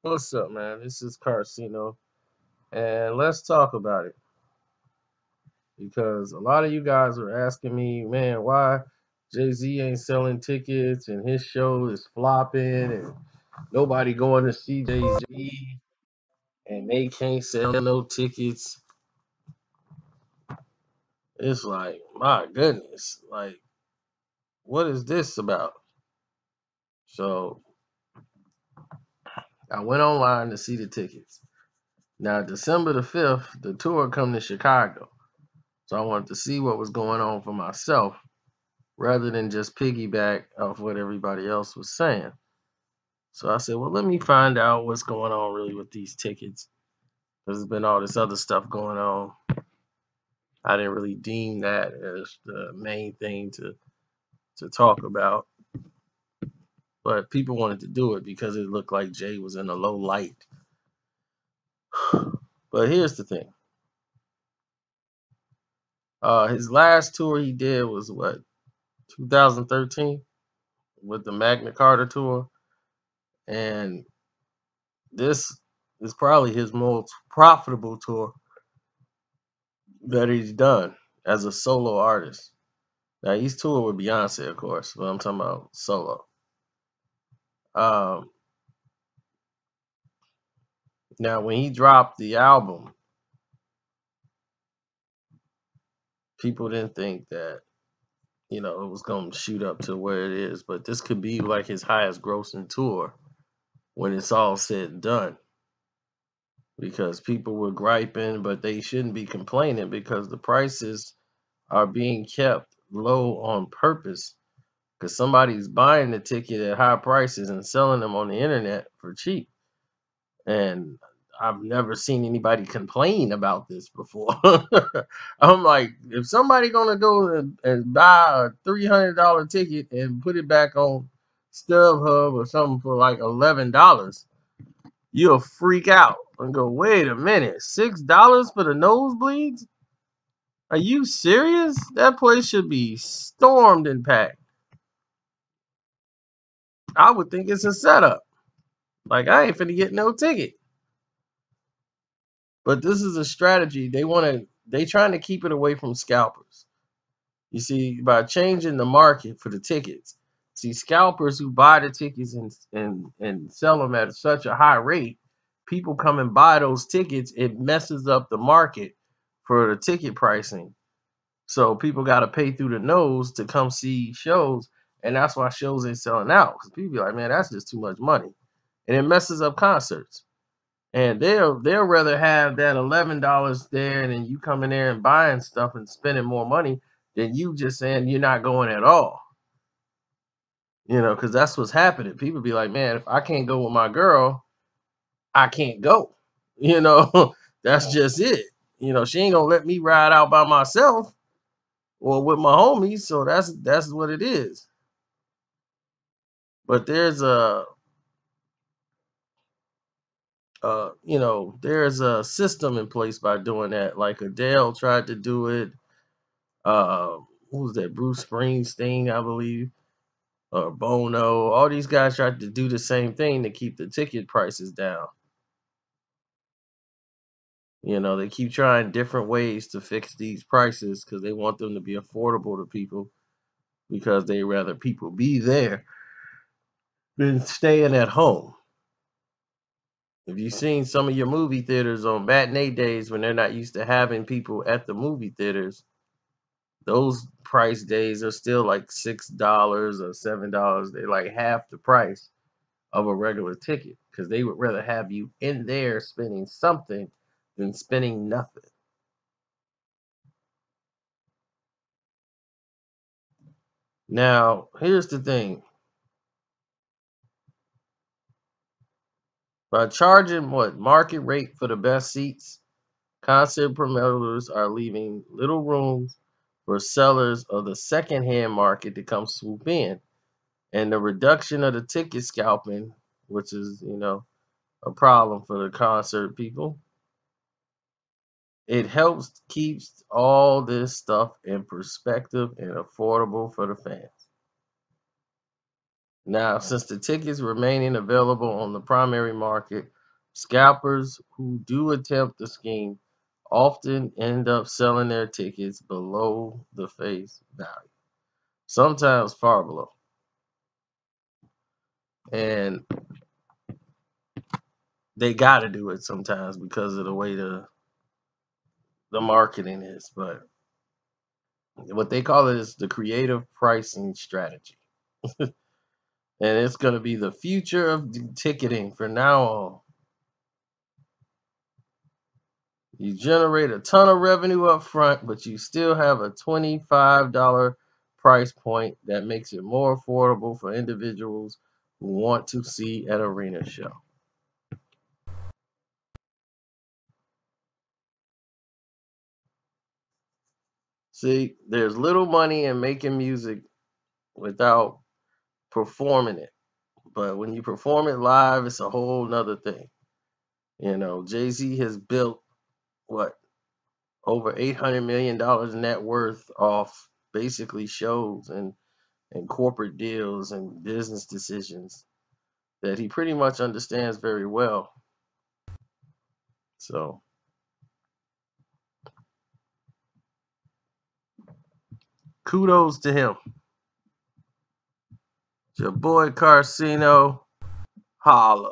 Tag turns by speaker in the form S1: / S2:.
S1: What's up, man? This is Carcino, and let's talk about it because a lot of you guys are asking me, man, why Jay Z ain't selling tickets and his show is flopping and nobody going to see Jay Z and they can't sell no tickets. It's like, my goodness, like, what is this about? So I went online to see the tickets. Now, December the 5th, the tour come to Chicago. So I wanted to see what was going on for myself rather than just piggyback off what everybody else was saying. So I said, well, let me find out what's going on really with these tickets. Because there's been all this other stuff going on. I didn't really deem that as the main thing to talk about. But people wanted to do it because it looked like Jay was in a low light. But here's the thing. His last tour he did was what, 2013 with the Magna Carta tour. And this is probably his most profitable tour that he's done as a solo artist. Now he's toured with Beyonce, of course, but I'm talking about solo. Um, Now when he dropped the album, people didn't think that it was going to shoot up to where it is, but this could be like his highest grossing tour when it's all said and done. Because people were griping, but they shouldn't be complaining because the prices are being kept low on purpose because somebody's buying the ticket at high prices and selling them on the internet for cheap. And I've never seen anybody complain about this before. I'm like, if somebody gonna go and buy a $300 ticket and put it back on StubHub or something for like $11, you'll freak out and go, wait a minute, $6 for the nosebleeds? Are you serious? That place should be stormed and packed. I would think it's a setup. Like I ain't finna get no ticket. But this is a strategy. They trying to keep it away from scalpers. You see, by changing the market for the tickets. See, scalpers who buy the tickets and sell them at such a high rate, people come and buy those tickets, it messes up the market for the ticket pricing. So people got to pay through the nose to come see shows, and that's why shows ain't selling out. Because people be like, man, that's just too much money, and it messes up concerts. And they'll rather have that $11 there, and then you coming there and buying stuff and spending more money than you just saying you're not going at all. Because that's what's happening. People be like, man, if I can't go with my girl, I can't go. That's just it. She ain't gonna let me ride out by myself or with my homies. So that's what it is. But there's a system in place by doing that. Like Adele tried to do it. Uh, who was that? Bruce Springsteen, I believe, or Bono. All these guys tried to do the same thing to keep the ticket prices down. They keep trying different ways to fix these prices because they want them to be affordable to people because they rather people be there than staying at home. If you've seen some of your movie theaters on matinee days when they're not used to having people at the movie theaters, those price days are still like $6 or $7. They're like half the price of a regular ticket because they would rather have you in there spending something than spending nothing. Now, here's the thing. By charging what market rate for the best seats, concert promoters are leaving little room for sellers of the secondhand market to come swoop in. And the reduction of the ticket scalping, which is, a problem for the concert people, it helps keeps all this stuff in perspective and affordable for the fans. Now, since the tickets remaining available on the primary market, scalpers who do attempt the scheme often end up selling their tickets below the face value, sometimes far below. And they got to do it sometimes because of the way the marketing is. But what they call it is the creative pricing strategy. And it's going to be the future of ticketing from now on. You generate a ton of revenue up front, but you still have a $25 price point that makes it more affordable for individuals who want to see an arena show. See, there's little money in making music without performing it. But when you perform it live, it's a whole nother thing. You know, Jay-Z has built what, over $800 million net worth off basically shows and corporate deals and business decisions that he pretty much understands very well. So kudos to him. It's your boy Carcino. Holla.